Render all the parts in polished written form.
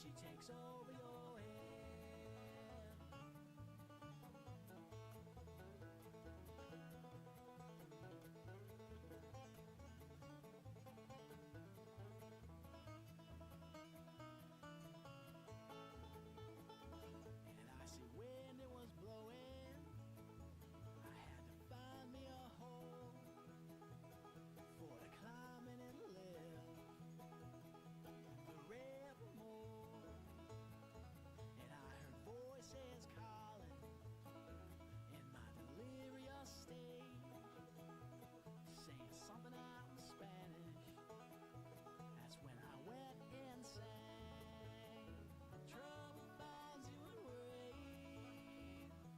she takes over your head. And I see when it was blowing, I had to find me a hole for to climb in and live forevermore. And I heard voices calling in my delirious state, saying something out in Spanish. That's when I went insane. Trouble finds you and worry,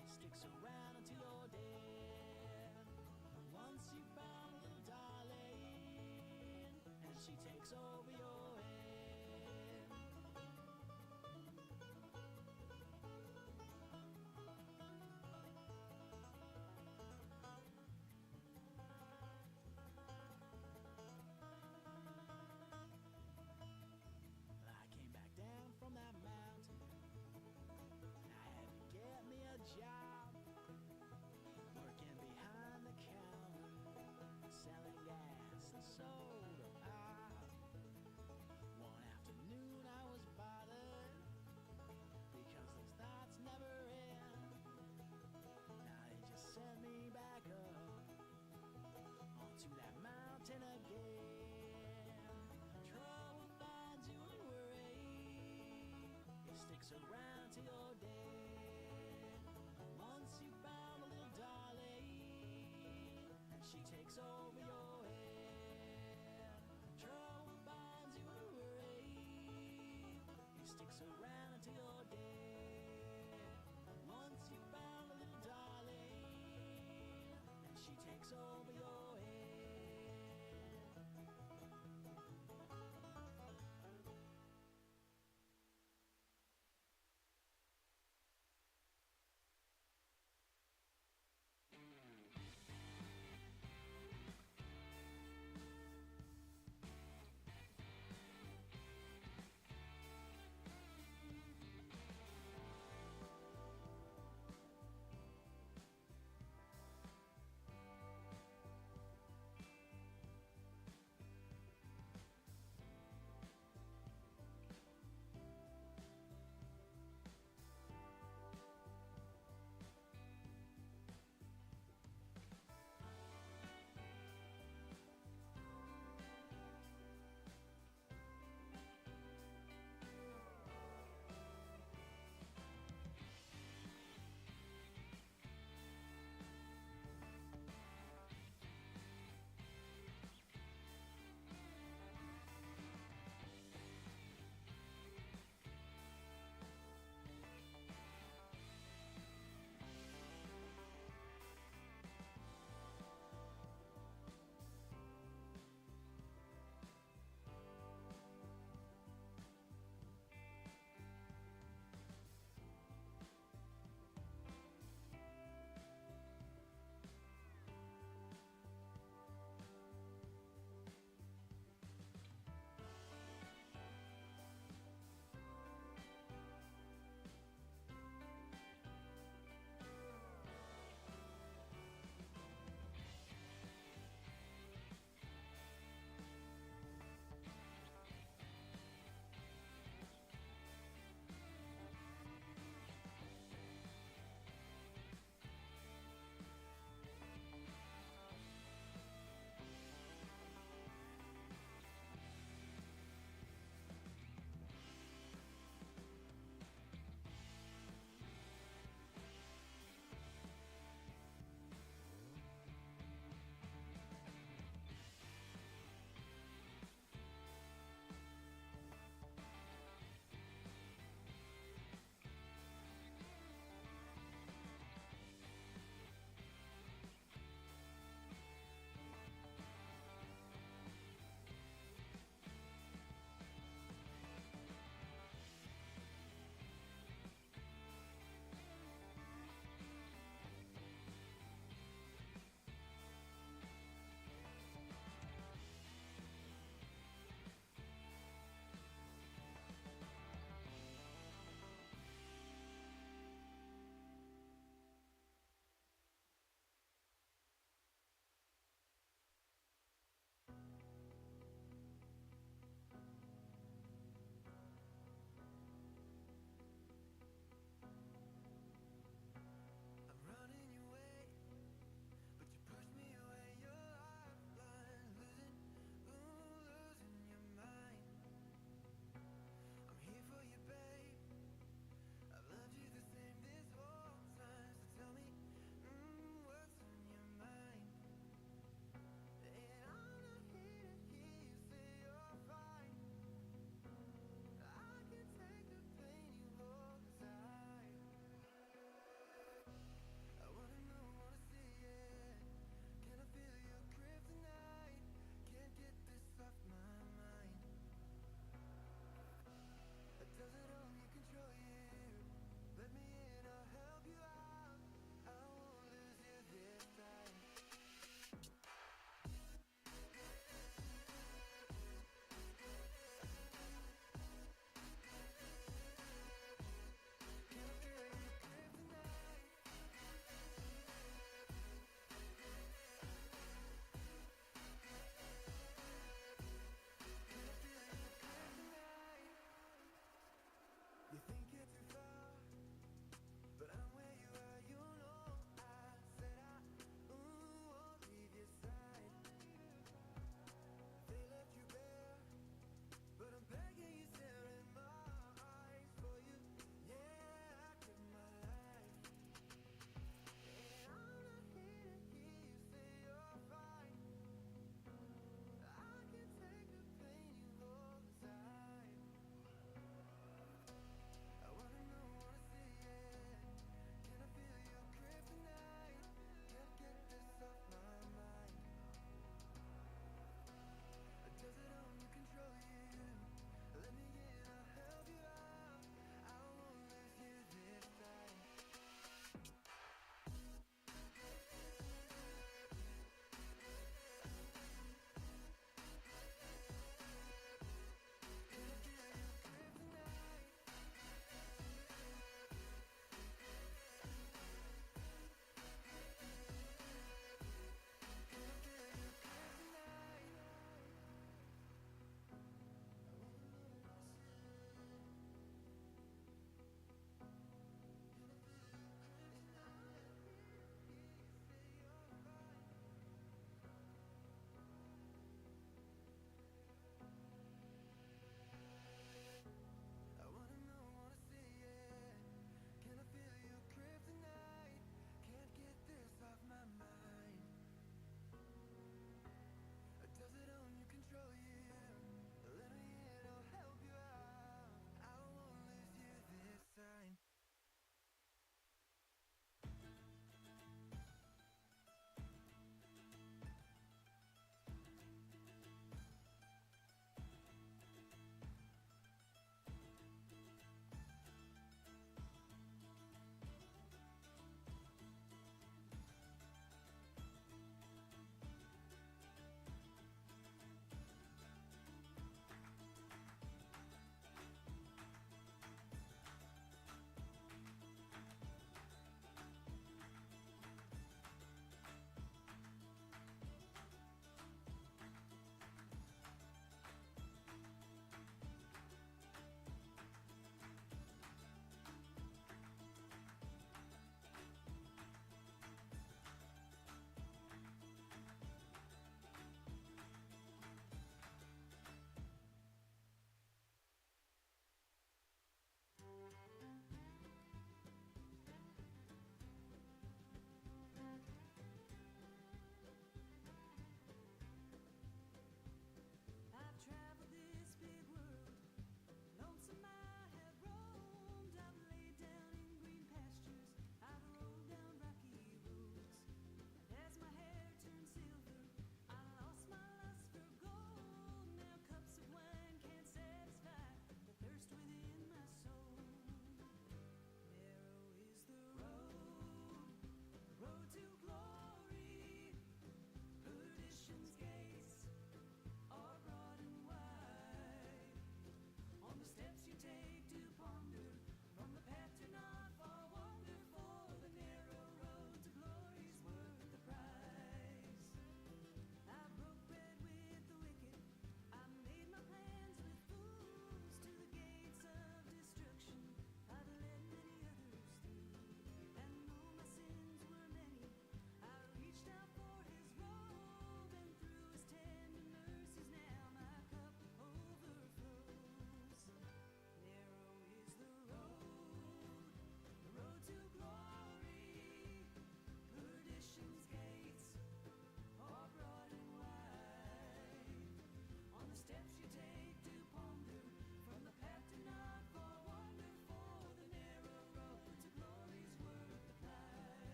it sticks around until you're dead. Once you found a little darling, and she takes over your head. Well, I came back down from that mountain. I had to get me a job, working behind the counter, selling gas and soda pop. One afternoon I was bothered because those thoughts never end. Now they just sent me back up onto that mountain again. Trouble finds you and worry, it sticks around till you're dead. Once you found a little darling, and she takes over your head. Trouble binds you and worry, it sticks around until you're dead. Once you found a little darling, and she takes over your head.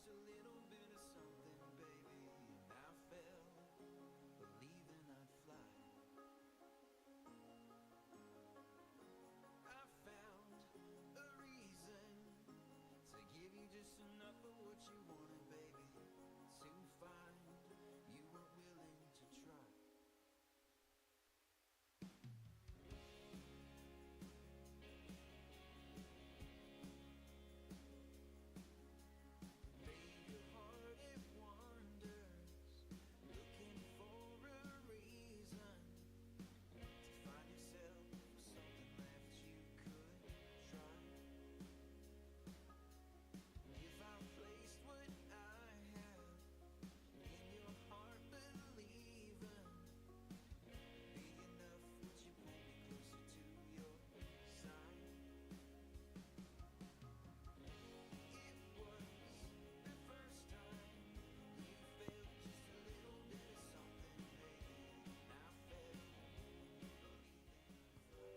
a little bit of something, baby, and I fell, believing I'd fly. I found a reason to give you just enough of what you wanted, baby, to find you weren't willing to try. Babe, your heart, it wanders, looking for a reason to find yourself with something left you could try. If I placed what I have in your heart, believing be enough, would you pull me closer to your side? It was the first time you felt just a little bit of something, baby, and I fell, believing I'd fly.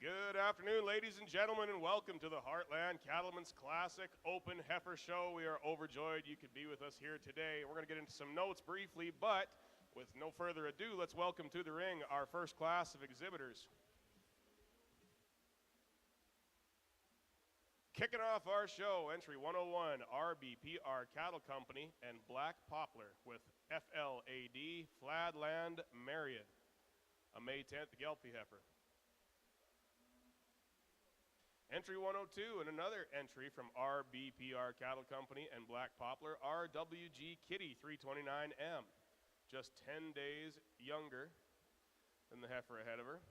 Good afternoon, ladies and gentlemen, and welcome to the Heartland Cattlemen's Classic Open Heifer Show. We are overjoyed you could be with us here today. We're going to get into some notes briefly, but with no further ado, let's welcome to the ring our first class of exhibitors. Kicking off our show, entry 101, RBPR Cattle Company and Black Poplar with FLAD, Fladland Marion, a May 10th Gelpie heifer. Entry 102 and another entry from RBPR Cattle Company and Black Poplar, RWG Kitty 329M, just 10 days younger than the heifer ahead of her,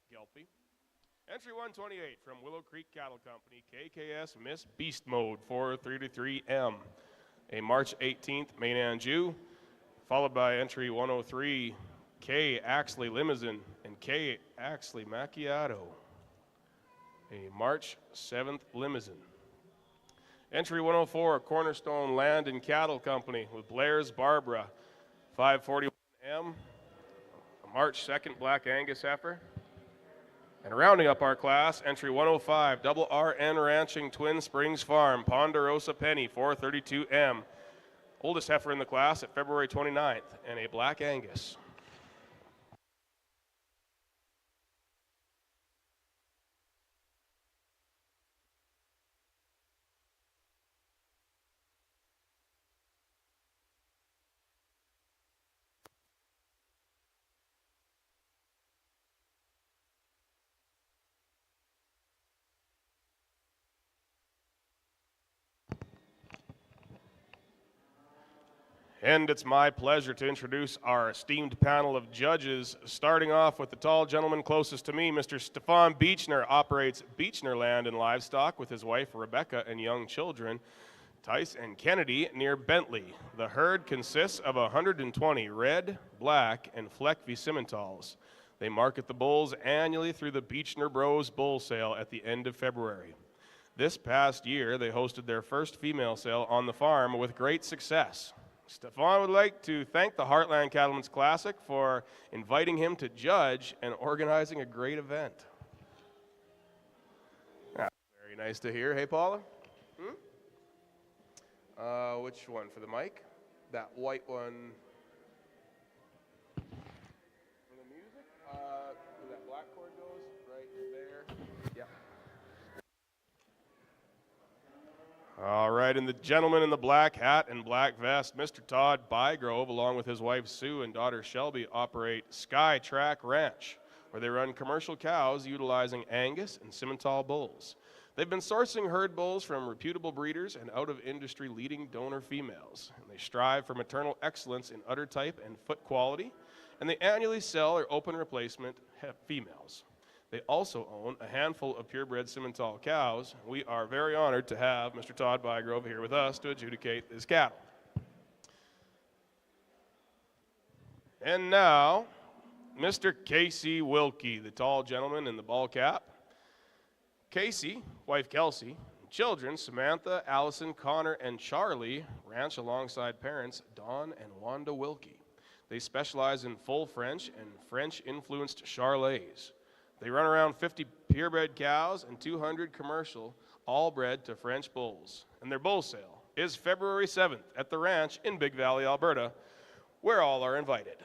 Gelpie. Entry 128 from Willow Creek Cattle Company, KKS Miss Beast Mode 433M, a March 18th Main Anjou, followed by entry 103, K Axley Limousine and K Axley Macchiato, a March 7th Limousine. Entry 104, Cornerstone Land and Cattle Company with Blair's Barbara, 541M, a March 2nd Black Angus heifer. And rounding up our class, entry 105, Double RN Ranching Twin Springs Farm, Ponderosa Penny, 432M, oldest heifer in the class at February 29th, and a Black Angus. And it's my pleasure to introduce our esteemed panel of judges, starting off with the tall gentleman closest to me, Mr. Stefan Beechner, operates Beechner Land and Livestock with his wife Rebecca and young children, Tice and Kennedy, near Bentley. The herd consists of 120 red, black, and Fleckvie Simmentals. They market the bulls annually through the Beechner Bros Bull Sale at the end of February. This past year, they hosted their first female sale on the farm with great success. Stefan would like to thank the Heartland Cattlemen's Classic for inviting him to judge and organizing a great event. That's very nice to hear. Hey, Paula? Which one for the mic? That white one. For the music? Where that black cord goes? Right there. Yeah. All right, and the gentleman in the black hat and black vest, Mr. Todd Bygrove, along with his wife Sue and daughter Shelby, operate Sky Track Ranch, where they run commercial cows utilizing Angus and Simmental bulls. They've been sourcing herd bulls from reputable breeders and out-of-industry leading donor females, and they strive for maternal excellence in udder type and foot quality, and they annually sell or open replacement females. They also own a handful of purebred Simmental cows. We are very honored to have Mr. Todd Bygrove here with us to adjudicate this cattle. And now, Mr. Casey Wilkie, the tall gentleman in the ball cap. Casey, wife Kelsey, children Samantha, Allison, Connor, and Charlie ranch alongside parents Don and Wanda Wilkie. They specialize in full French and French-influenced Charolais. They run around 50 purebred cows and 200 commercial, all bred to French bulls. And their bull sale is February 7th at the ranch in Big Valley, Alberta, where all are invited.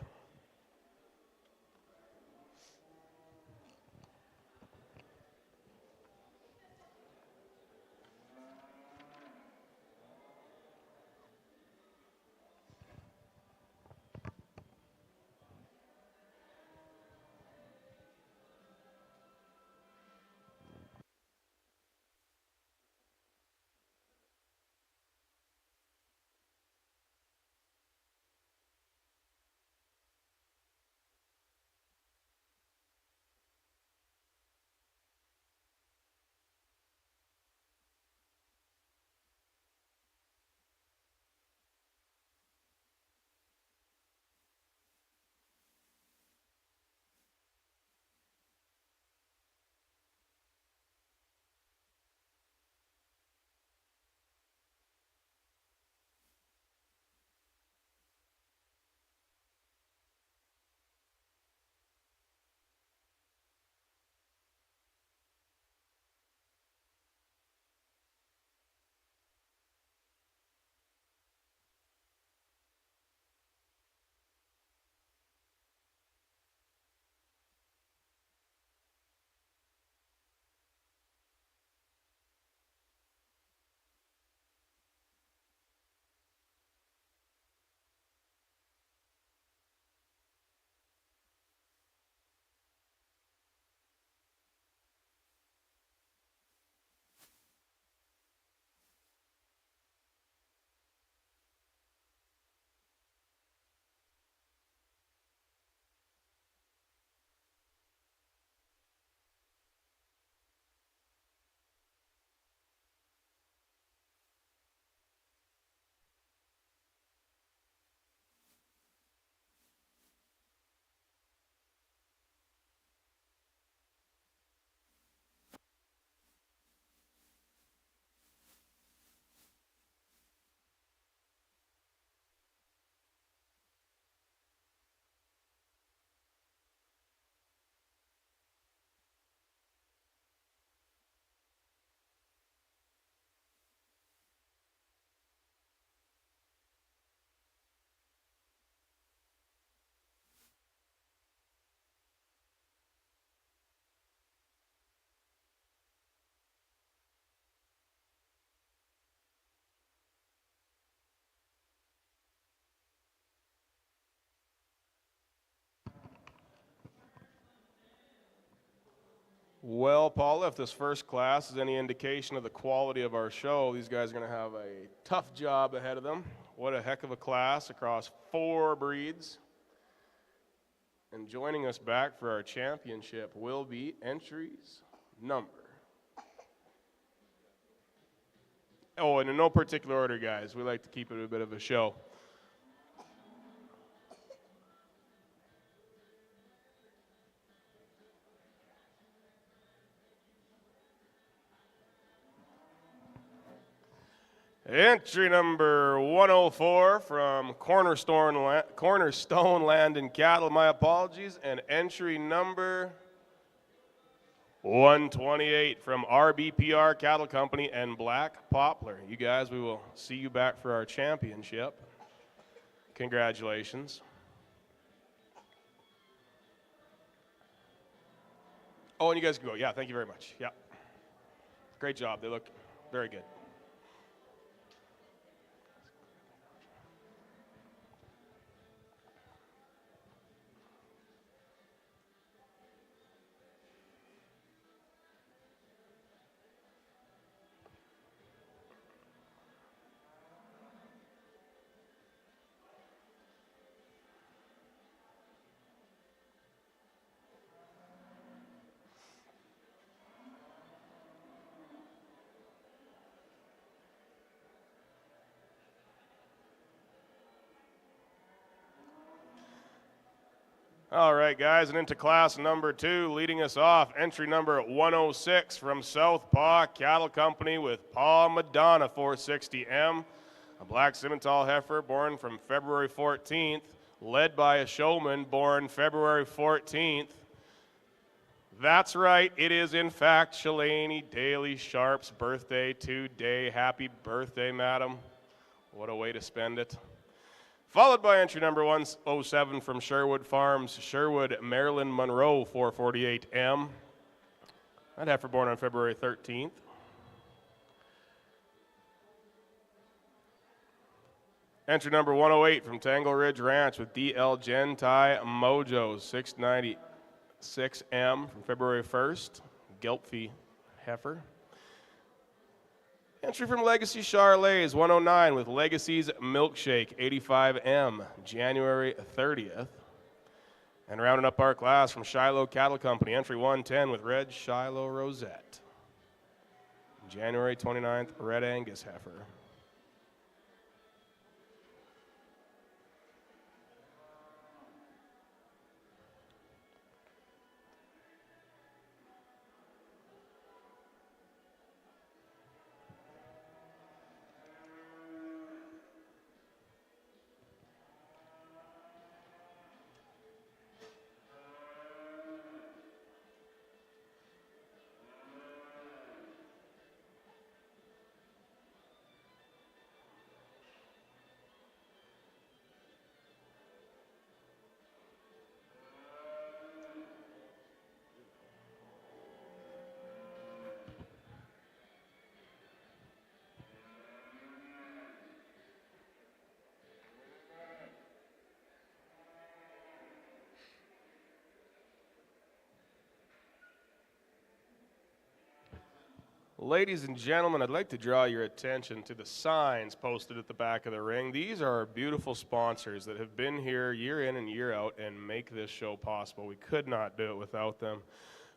Well, Paula, if this first class is any indication of the quality of our show, these guys are going to have a tough job ahead of them. What a heck of a class across 4 breeds. And joining us back for our championship will be entries number. Oh, and in no particular order, guys. We like to keep it a bit of a show. Entry number 104 from Cornerstone Land and Cattle, my apologies, and entry number 128 from RBPR Cattle Company and Black Poplar. You guys, we will see you back for our championship. Congratulations. Oh, and you guys can go. Yeah, thank you very much. Yeah. Great job. They look very good. All right, guys, and into class number 2, leading us off, entry number 106 from Southpaw Cattle Company with Paw Madonna 460M, a black Simmental heifer born from February 14th, led by a showman born February 14th. That's right, it is in fact Shalani Daly Sharp's birthday today. Happy birthday, madam. What a way to spend it. Followed by entry number 107 from Sherwood Farms, Sherwood Marilyn Monroe 448M. That heifer born on February 13th. Entry number 108 from Tangle Ridge Ranch with DL Gentai Mojo 696M from February 1st. Gelpfie heifer. Entry from Legacy Charlais 109 with Legacy's Milkshake 85M, January 30th. And rounding up our class from Shiloh Cattle Company, entry 110 with Red Shiloh Rosette, January 29th, Red Angus heifer. Ladies and gentlemen, I'd like to draw your attention to the signs posted at the back of the ring. These are our beautiful sponsors that have been here year in and year out and make this show possible. We could not do it without them.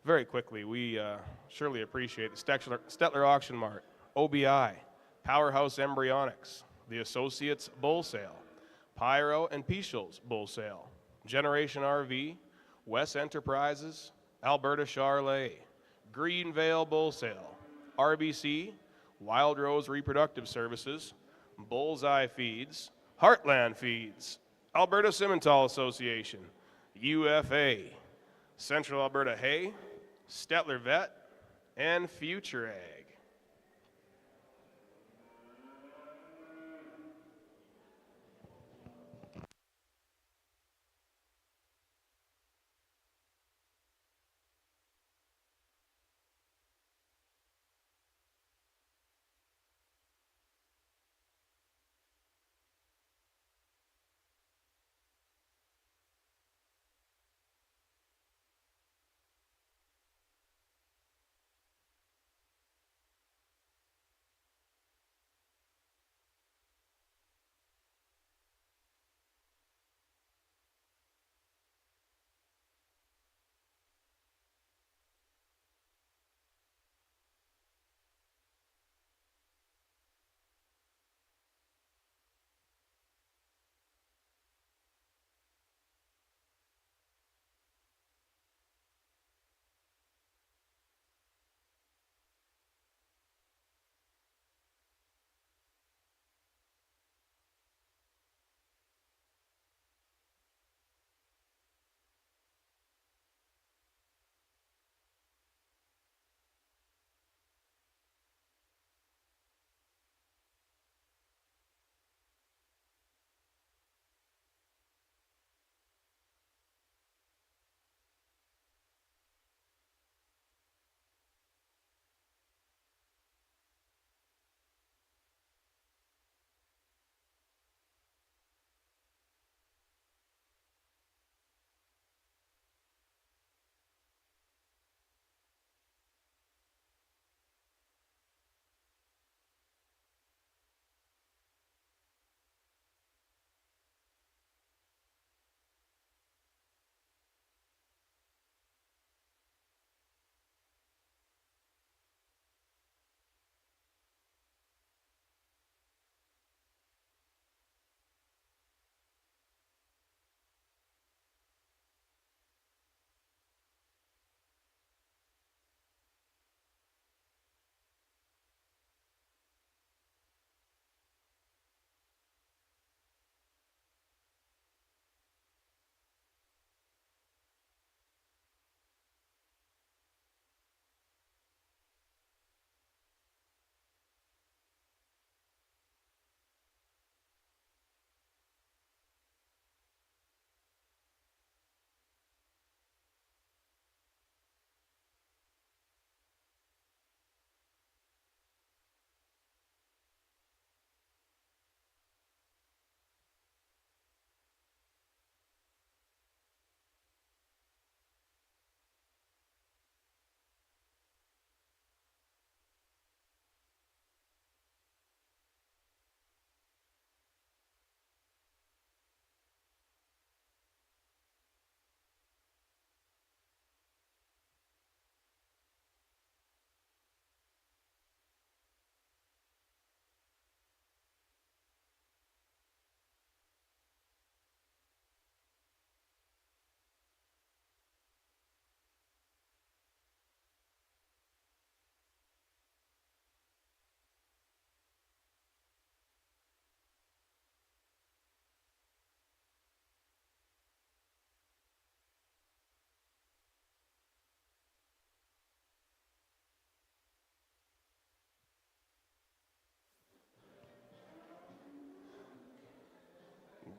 Very quickly, we surely appreciate the Stettler Auction Mart, OBI, Powerhouse Embryonics, the Associates Bull Sale, Pyro and Peschel's Bull Sale, Generation RV, West Enterprises, Alberta Charlais, Greenvale Bull Sale, RBC, Wild Rose Reproductive Services, Bullseye Feeds, Heartland Feeds, Alberta Simmental Association, UFA, Central Alberta Hay, Stettler Vet, and Future Ag.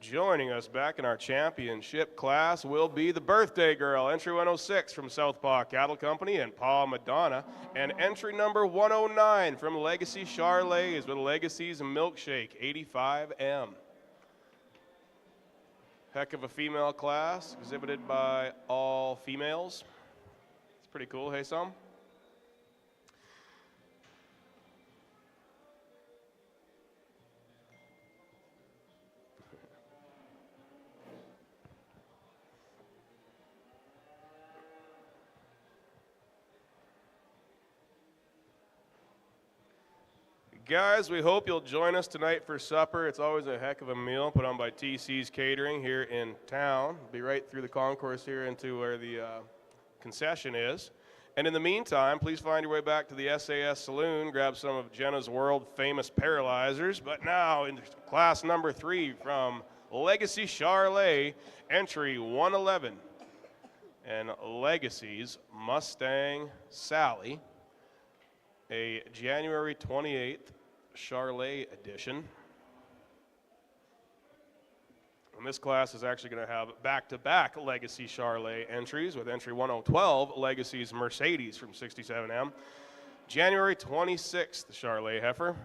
joining us back in our championship class will be the birthday girl, entry 106 from Southpaw Cattle Company and Paw Madonna, and entry number 109 from Legacy Charlays with Legacy's Milkshake 85M. Heck of a female class, exhibited by all females. It's pretty cool, hey Sam? Guys, we hope you'll join us tonight for supper. It's always a heck of a meal put on by TC's Catering here in town. We'll be right through the concourse here into where the concession is. And in the meantime, please find your way back to the SAS Saloon, grab some of Jenna's world-famous paralyzers. But now in class number 3 from Legacy Charlay, entry 111, and Legacy's Mustang Sally, a January 28th Charlay edition. And this class is actually going to have back-to-back Legacy Charlay entries with entry 1012, Legacy's Mercedes from 67M. January 26th Charlay heifer.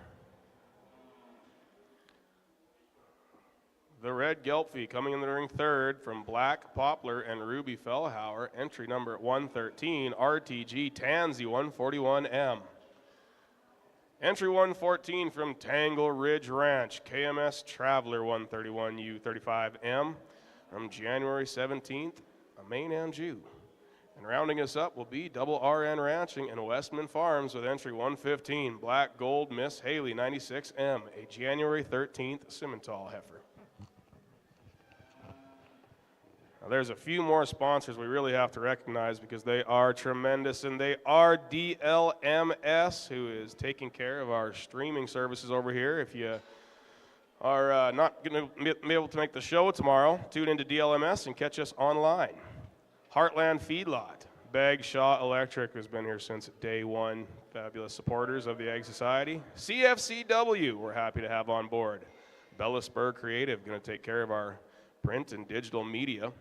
The Red Gelphy coming in the ring third from Black Poplar and Ruby Fellhauer, entry number 113, RTG Tansy 141M. Entry 114 from Tangle Ridge Ranch, KMS Traveler 131U35M from January 17th, a Maine and Jew. And rounding us up will be Double RN Ranching and Westman Farms with entry 115, Black Gold Miss Haley 96M, a January 13th Simmental heifer. Now, there's a few more sponsors we really have to recognize because they are tremendous, and they are DLMS, who is taking care of our streaming services over here. If you are not going to be able to make the show tomorrow, tune into DLMS and catch us online. Heartland Feedlot, Bagshaw Electric, who's been here since day one, fabulous supporters of the Ag Society. CFCW, we're happy to have on board. Bellisburg Creative, going to take care of our print and digital media.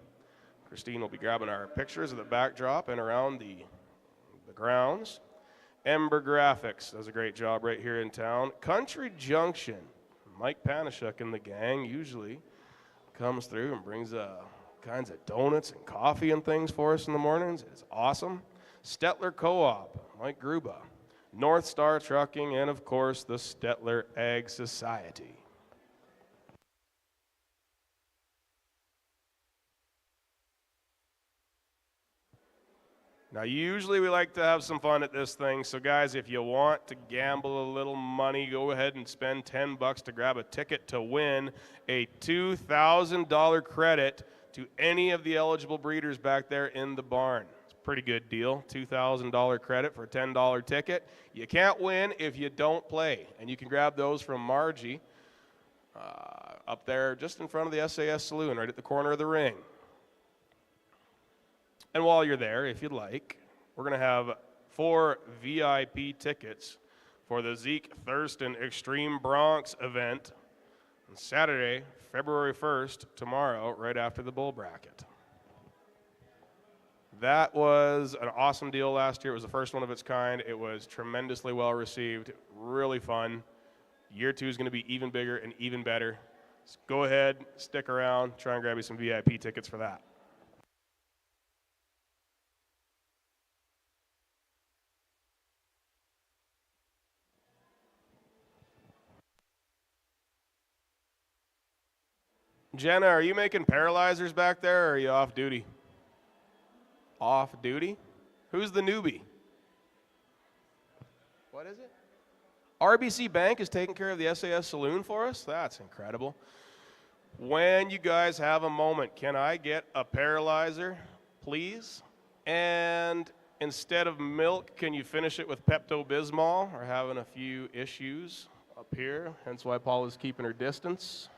Christine will be grabbing our pictures of the backdrop and around the grounds. Ember Graphics does a great job right here in town. Country Junction, Mike Panashuk and the gang usually comes through and brings kinds of donuts and coffee and things for us in the mornings. It's awesome. Stettler Co-op, Mike Gruba. North Star Trucking, and of course the Stettler Ag Society. Now, usually we like to have some fun at this thing, so guys, if you want to gamble a little money, go ahead and spend $10 to grab a ticket to win a $2,000 credit to any of the eligible breeders back there in the barn. It's a pretty good deal, $2,000 credit for a $10 ticket. You can't win if you don't play, and you can grab those from Margie up there just in front of the SAS Saloon, right at the corner of the ring. And while you're there, if you'd like, we're going to have 4 VIP tickets for the Zeke Thurston Extreme Bronx event on Saturday, February 1st, tomorrow, right after the bull bracket. That was an awesome deal last year. It was the first one of its kind. It was tremendously well received, really fun. Year 2 is going to be even bigger and even better. So go ahead, stick around, try and grab you some VIP tickets for that. Jenna, are you making paralyzers back there, or are you off duty? Off duty? Who's the newbie? What is it? RBC Bank is taking care of the SAS Saloon for us? That's incredible. When you guys have a moment, can I get a paralyzer, please? And instead of milk, can you finish it with Pepto-Bismol? We're having a few issues up here, hence why Paul is keeping her distance.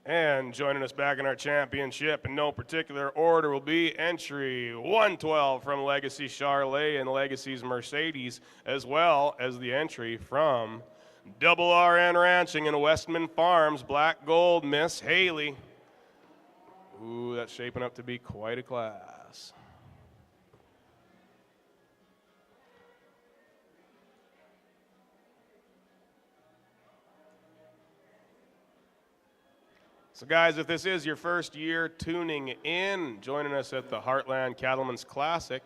And joining us back in our championship in no particular order will be entry 112 from Legacy Charlet and Legacy's Mercedes, as well as the entry from Double RN Ranching and Westman Farms, Black Gold, Miss Haley. Ooh, that's shaping up to be quite a class. So guys, if this is your first year tuning in, joining us at the Heartland Cattlemen's Classic,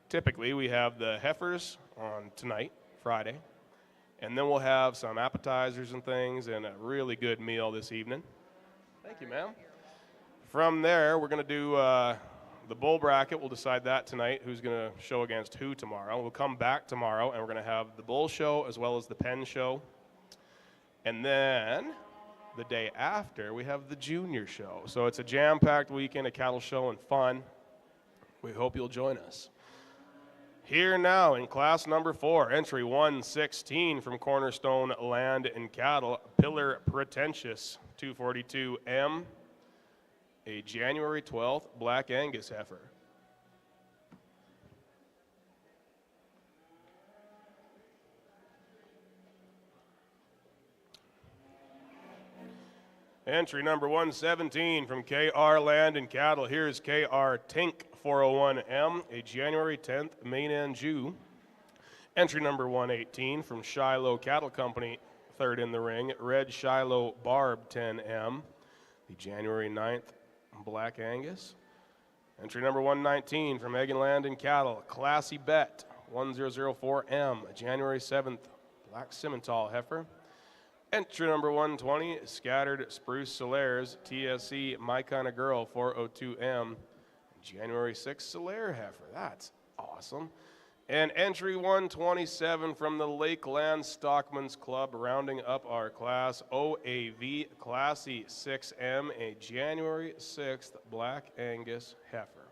typically we have the heifers on tonight, Friday, and then we'll have some appetizers and things and a really good meal this evening. Thank you, ma'am. From there, we're going to do the bull bracket. We'll decide that tonight, who's going to show against who tomorrow. We'll come back tomorrow, and we're going to have the bull show as well as the pen show. And then the day after, we have the junior show. So it's a jam-packed weekend of cattle show and fun. We hope you'll join us. Here now in class number 4, entry 116 from Cornerstone Land and Cattle, Pillar Pretentious 242M, a January 12th Black Angus heifer. Entry number 117 from KR Land and Cattle. Here's KR Tink 401M, a January 10th Main Anjou. Entry number 118 from Shiloh Cattle Company, third in the ring, Red Shiloh Barb 10M, the January 9th Black Angus. Entry number 119 from Egan Land and Cattle, Classy Bet 1004M, a January 7th Black Simmental heifer. Entry number 120, Scattered Spruce Solaires, TSC My Kinda Girl 402M, January 6th Solaire heifer. That's awesome. And entry 127 from the Lakeland Stockman's Club, rounding up our class, OAV Classy 6M, a January 6th Black Angus heifer.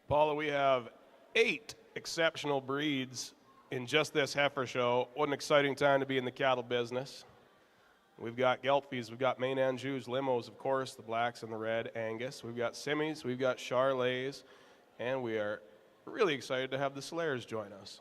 Paula, we have 8 exceptional breeds in just this heifer show. What an exciting time to be in the cattle business. We've got Gelfies, we've got Main Anjous, Limos, of course, the blacks and the red Angus. We've got Simmies, we've got Charlets, and we are really excited to have the Slayers join us.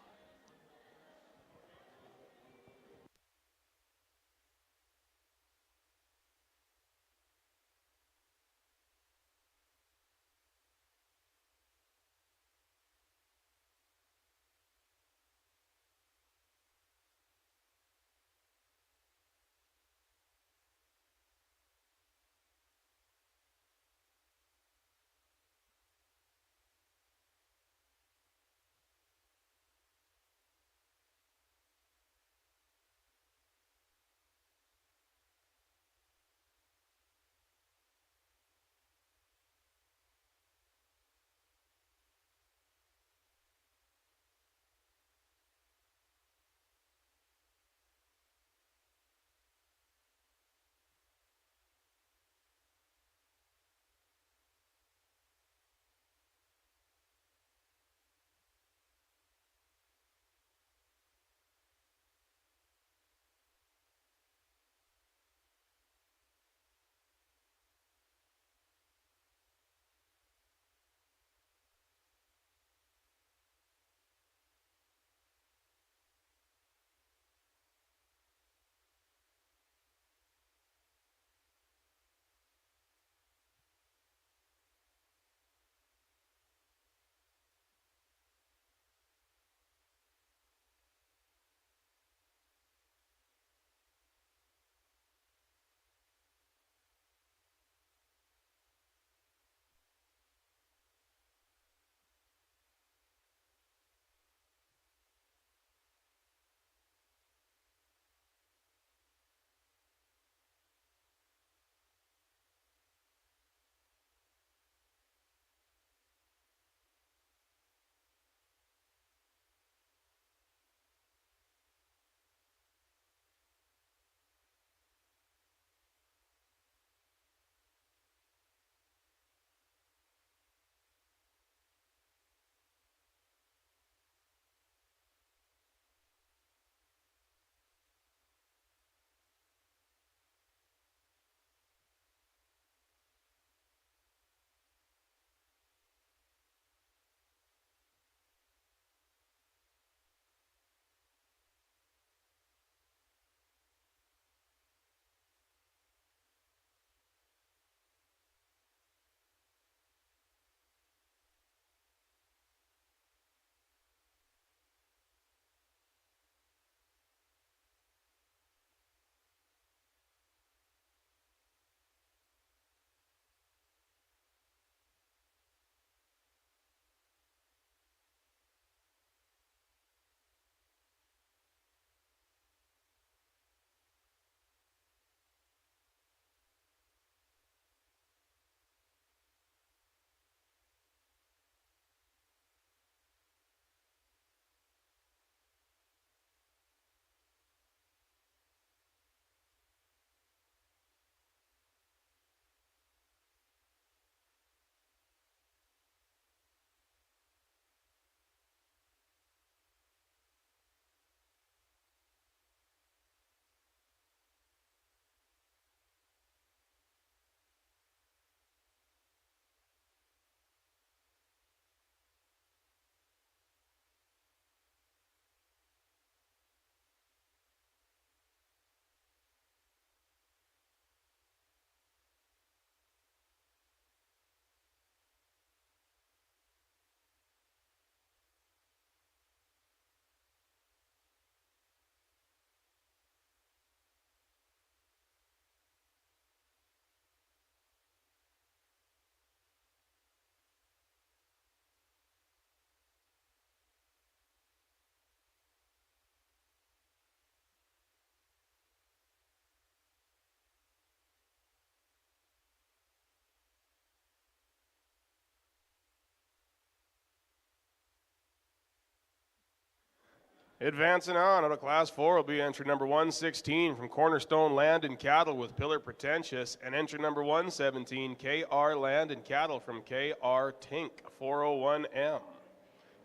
Advancing on out of Class 4 will be entry number 116 from Cornerstone Land and Cattle with Pillar Pretentious, and entry number 117, KR Land and Cattle from KR Tink 401M.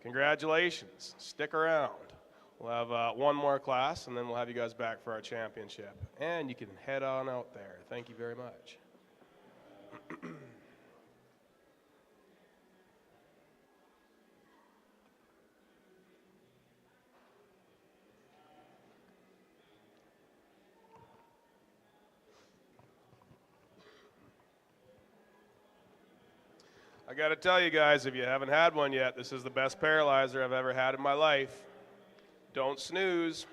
Congratulations. Stick around. We'll have one more class, and then we'll have you guys back for our championship. And you can head on out there. Thank you very much. I got to tell you guys, if you haven't had one yet, this is the best paralyzer I've ever had in my life. Don't snooze.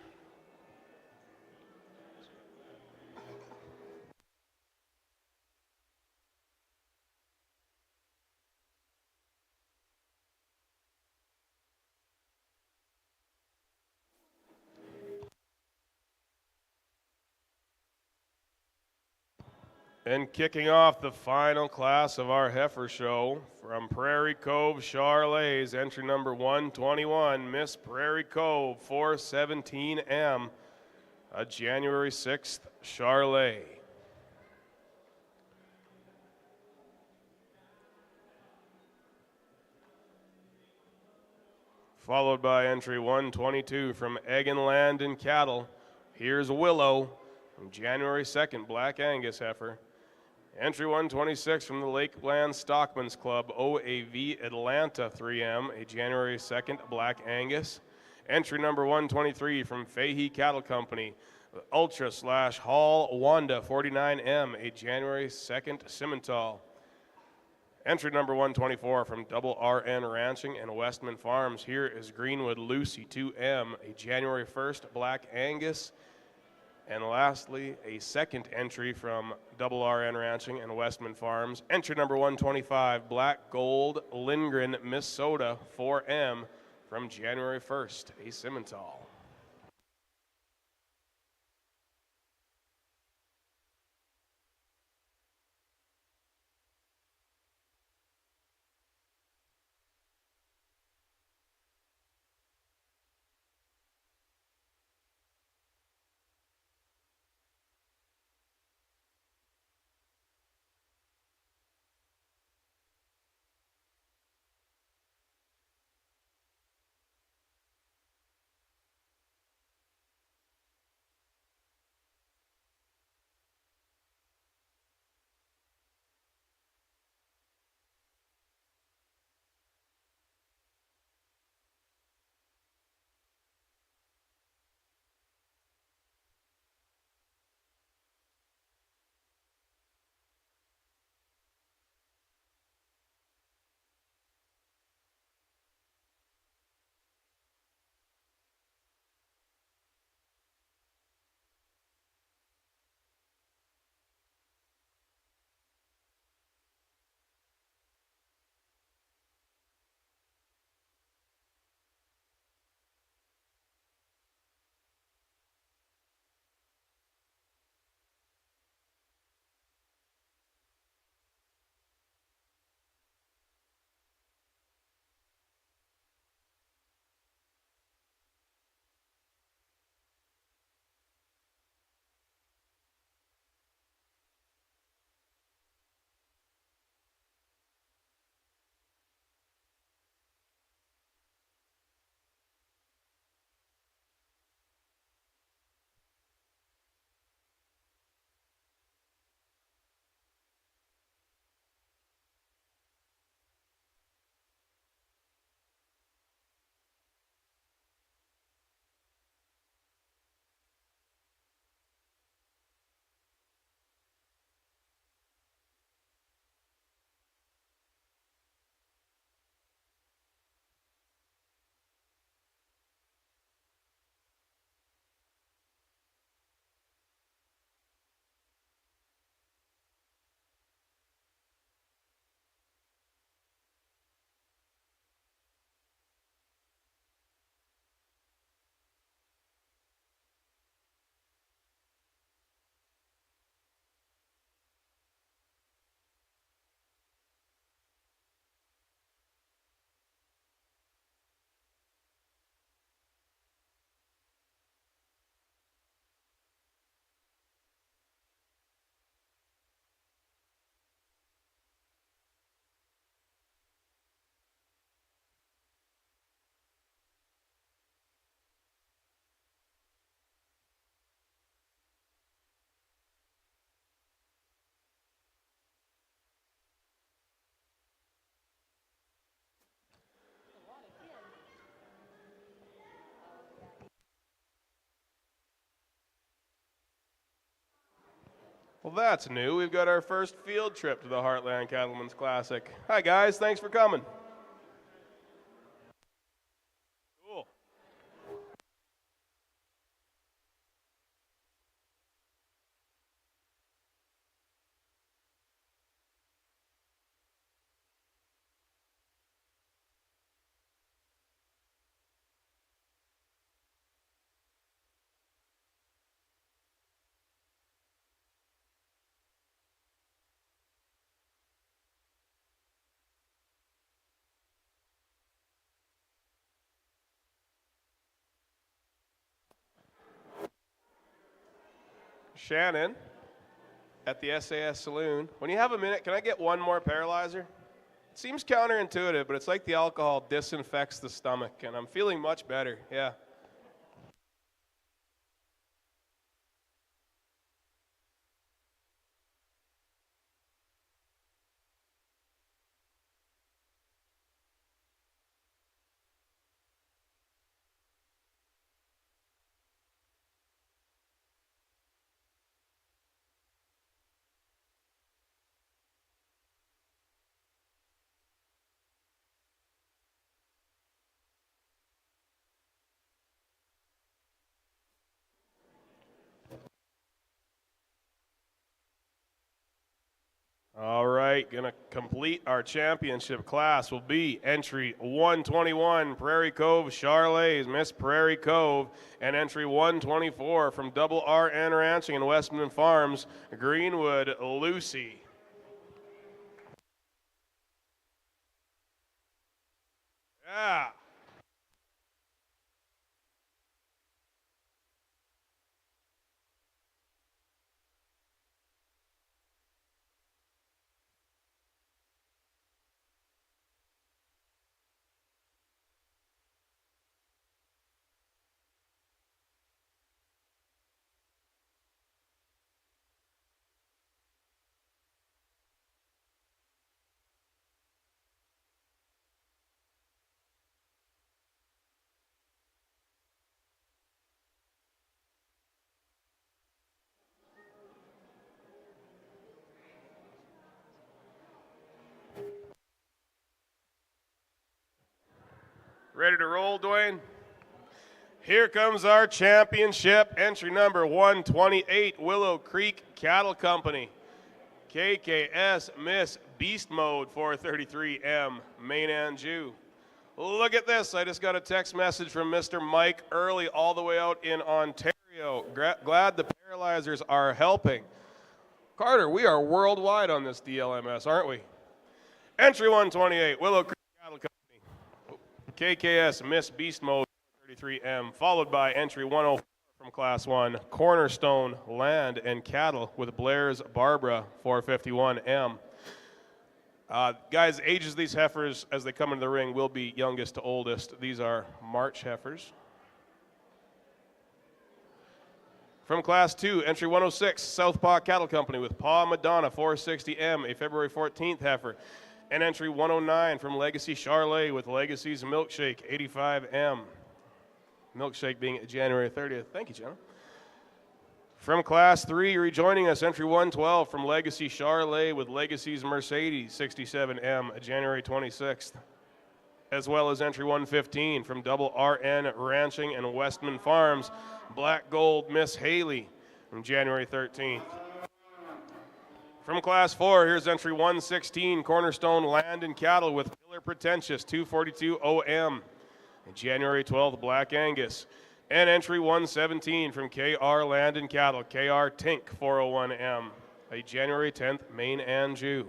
And kicking off the final class of our heifer show from Prairie Cove Charolais, entry number 121, Miss Prairie Cove 417M, a January 6th Charolais. Followed by entry 122 from Eggen Land and Cattle. Here's Willow, from January 2nd, Black Angus heifer. Entry 126 from the Lakeland Stockman's Club, OAV Atlanta 3M, a January 2nd Black Angus. Entry number 123 from Fahey Cattle Company, Ultra / Hall Wanda 49M, a January 2nd Simmental. Entry number 124 from Double RN Ranching and Westman Farms. Here is Greenwood Lucy 2M, a January 1st Black Angus. And lastly, a second entry from Double RN Ranching and Westman Farms. Entry number 125, Black Gold Lindgren, Minnesota 4M from January 1st, a Simmental. Well, that's new. We've got our first field trip to the Heartland Cattlemen's Classic. Hi, guys. Thanks for coming. Cool. Shannon at the SAS Saloon. When you have a minute, can I get one more paralyzer? It seems counterintuitive, but it's like the alcohol disinfects the stomach, and I'm feeling much better. Yeah. All right, gonna complete our championship class will be entry 121, Prairie Cove Charlais, Miss Prairie Cove, and entry 124 from Double RN Ranching and Westman Farms, Greenwood, Lucy. Yeah. Ready to roll, Dwayne? Here comes our championship, entry number 128, Willow Creek Cattle Company. KKS Miss Beast Mode 433M, Main and Jew. Look at this, I just got a text message from Mr. Mike Early all the way out in Ontario. Glad the paralyzers are helping. Carter, we are worldwide on this DLMS, aren't we? Entry 128, Willow Creek Cattle Company. KKS Miss Beast Mode 33M, followed by entry 104 from Class 1, Cornerstone Land and Cattle with Blair's Barbara 451M. Guys, ages of these heifers as they come into the ring will be youngest to oldest. These are March heifers. From Class 2, entry 106, Southpaw Cattle Company with Paw Madonna 460M, a February 14th heifer. And entry 109 from Legacy Charlais with Legacy's Milkshake 85M. Milkshake being January 30th. Thank you, Jenna. From Class 3, rejoining us, entry 112 from Legacy Charlais with Legacy's Mercedes 67M, January 26th. As well as entry 115 from Double RN Ranching and Westman Farms, Black Gold Miss Haley from January 13th. From Class 4, here's entry 116, Cornerstone Land and Cattle with Pillar Pretentious 242 OM, January 12th, Black Angus. And entry 117 from KR Land and Cattle, KR Tink 401M, a January 10th Main and Jew.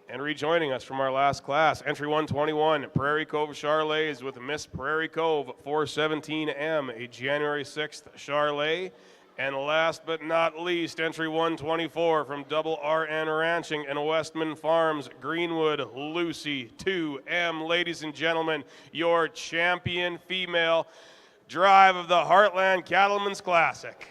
And rejoining us from our last class, entry 121, Prairie Cove Charlais with Miss Prairie Cove 417M, a January 6th Charlais. And last but not least, entry 124 from Double RN Ranching and Westman Farms, Greenwood, Lucy 2M. Ladies and gentlemen, your champion female drive of the Heartland Cattlemen's Classic.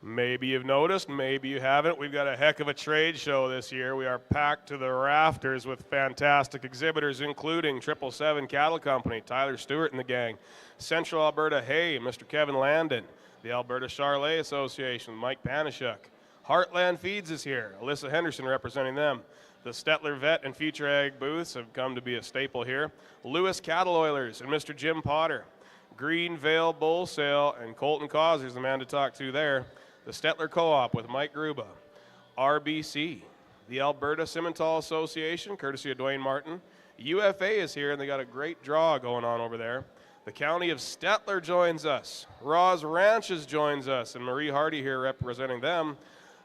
Maybe you've noticed, maybe you haven't. We've got a heck of a trade show this year. We are packed to the rafters with fantastic exhibitors, including 777 Cattle Company, Tyler Stewart and the gang, Central Alberta Hay, Mr. Kevin Landon, the Alberta Charlet Association, Mike Panashuk. Heartland Feeds is here, Alyssa Henderson representing them. The Stettler Vet and Future Ag booths have come to be a staple here. Lewis Cattle Oilers and Mr. Jim Potter. Greenvale Bull Sale and Colton Causer's the man to talk to there. The Stettler Co-op with Mike Gruba. RBC, the Alberta Simmental Association, courtesy of Dwayne Martin. UFA is here, and they got a great draw going on over there. The County of Stettler joins us. Ross Ranches joins us, and Marie Hardy here representing them.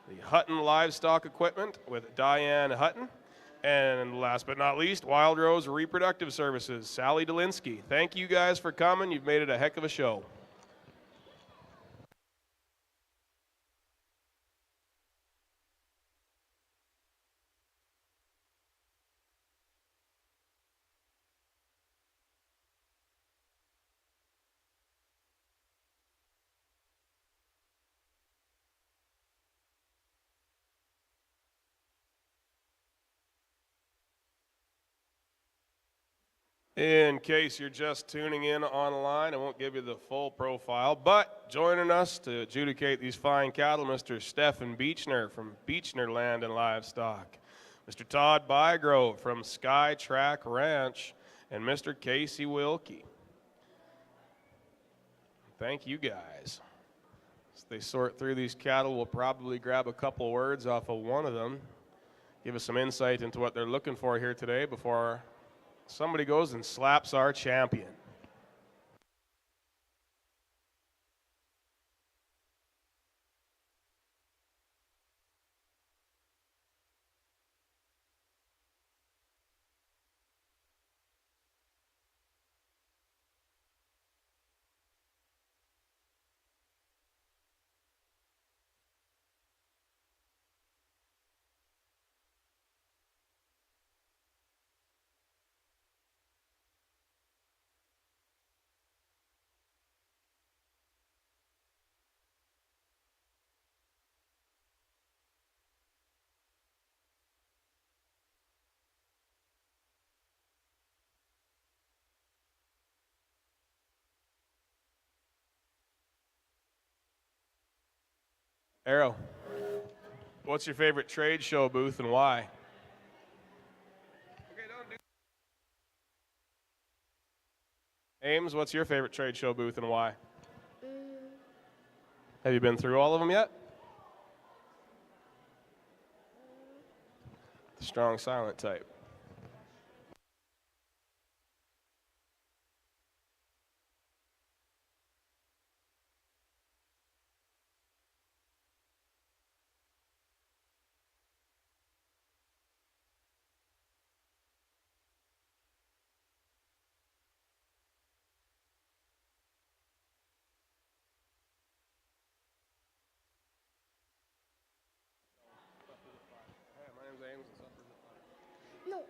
The Hutton Livestock Equipment with Diane Hutton. And last but not least, Wild Rose Reproductive Services, Sally Delinsky. Thank you guys for coming. You've made it a heck of a show. In case you're just tuning in online, I won't give you the full profile, but joining us to adjudicate these fine cattle, Mr. Stephen Beechner from Beechner Land and Livestock, Mr. Todd Bygrove from Skytrack Ranch, and Mr. Casey Wilkie. Thank you guys. As they sort through these cattle, we'll probably grab a couple words off of one of them, give us some insight into what they're looking for here today before somebody goes and slaps our champion. Arrow, what's your favorite trade show booth and why? Ames, what's your favorite trade show booth and why? Have you been through all of them yet? The strong silent type. No.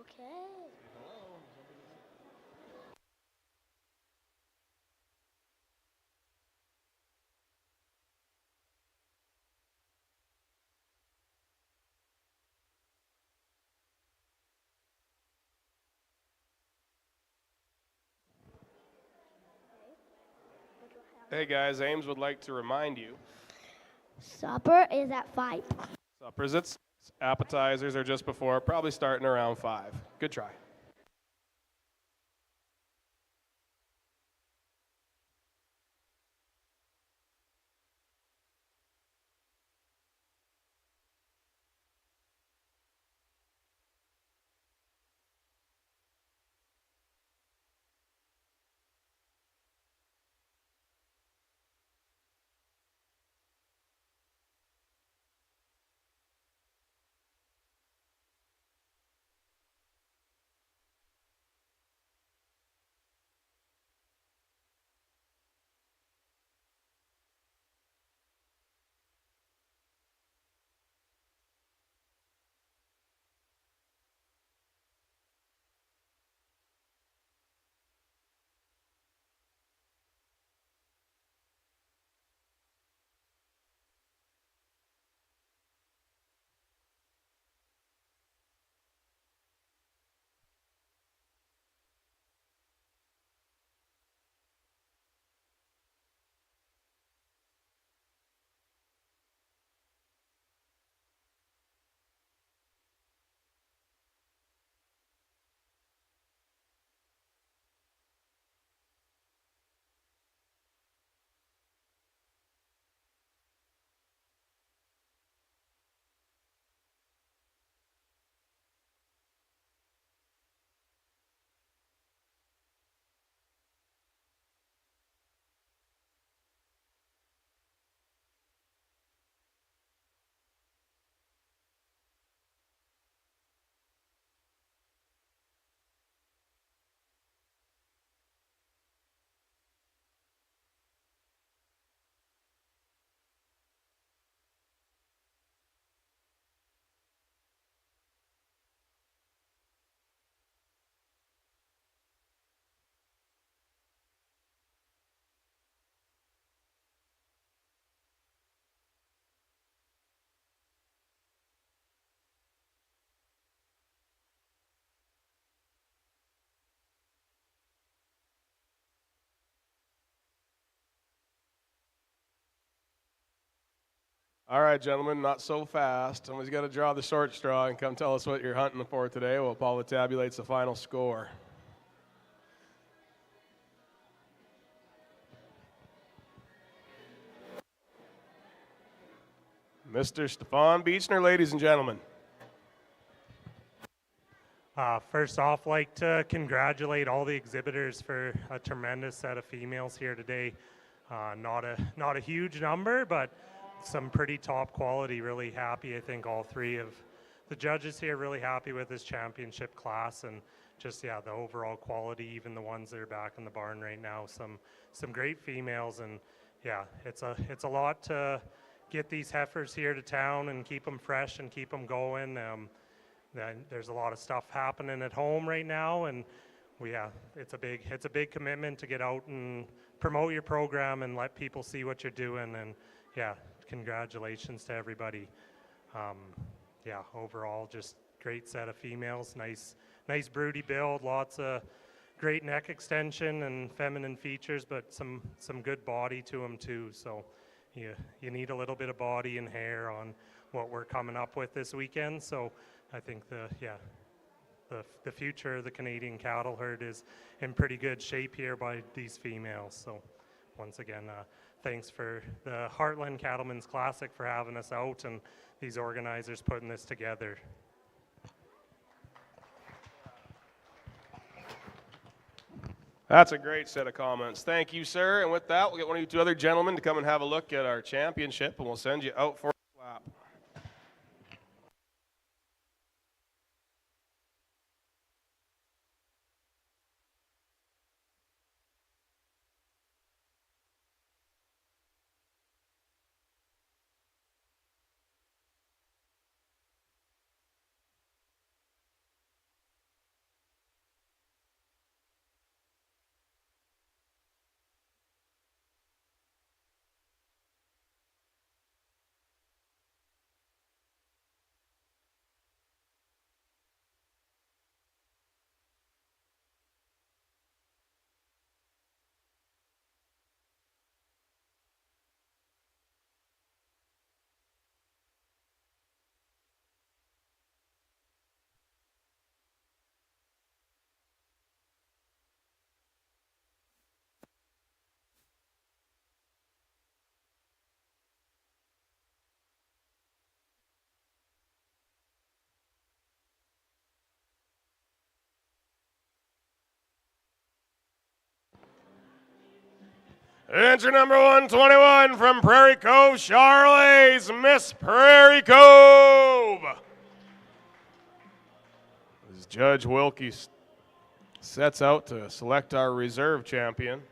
Okay. Hey guys, Ames would like to remind you Supper is at 5. Suppers at 6. Appetizers are just before, probably starting around 5. Good try. All right, gentlemen, not so fast. Somebody's got to draw the short straw and come tell us what you're hunting for today while Paula tabulates the final score. Mr. Stefan Beechner, ladies and gentlemen. First off, like to congratulate all the exhibitors for a tremendous set of females here today. Not a huge number, but some pretty top quality. Really happy. I think all three of the judges here really happy with this championship class, and just the overall quality. Even the ones that are back in the barn right now, some great females, and it's a lot to get these heifers here to town and keep them fresh and keep them going. Then there's a lot of stuff happening at home right now, and it's a big commitment to get out and promote your program and let people see what you're doing. And congratulations to everybody. Overall, just great set of females. Nice broody build. Lots of great neck extension and feminine features, but some good body to them too. So you need a little bit of body and hair on what we're coming up with this weekend. So I think the future of the Canadian cattle herd is in pretty good shape here by these females. So once again, thanks for the Heartland Cattlemen's Classic for having us out and these organizers putting this together. That's a great set of comments. Thank you, sir. And with that, we'll get one of you two other gentlemen to come and have a look at our championship, and we'll send you out for a lap. Entry number 121 from Prairie Cove, Charolais, Miss Prairie Cove. As Judge Wilkie sets out to select our reserve champion.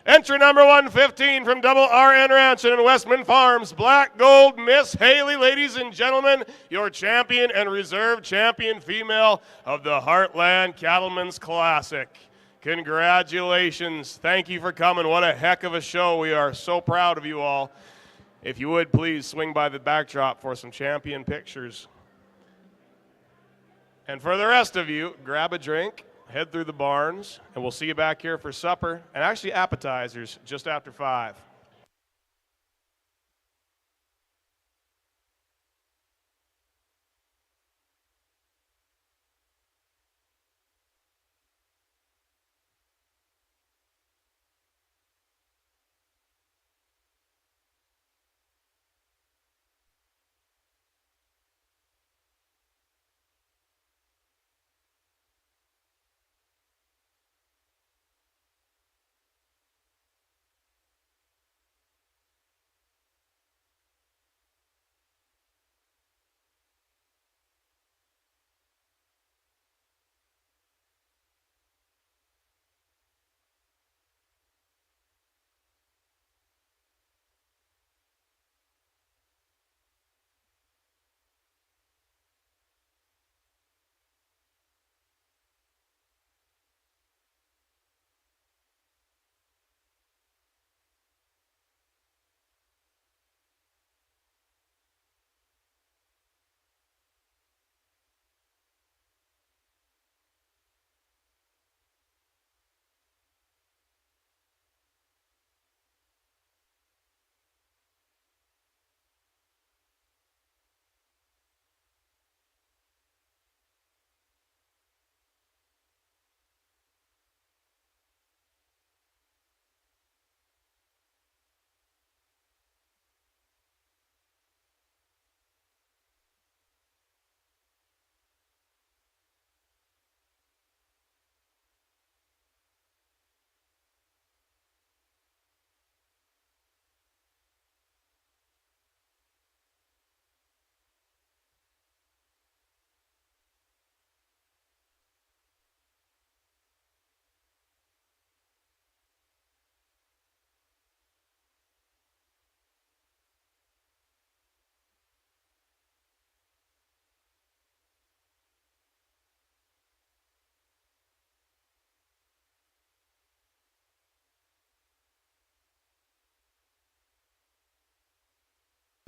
Entry number 115 from Double RN Ranch and Westman Farms, Black Gold, Miss Haley. Ladies and gentlemen, your champion and reserve champion female of the Heartland Cattlemen's Classic. Congratulations. Thank you for coming. What a heck of a show. We are so proud of you all. If you would, please swing by the backdrop for some champion pictures. And for the rest of you, grab a drink, head through the barns, and we'll see you back here for supper and actually appetizers just after 5.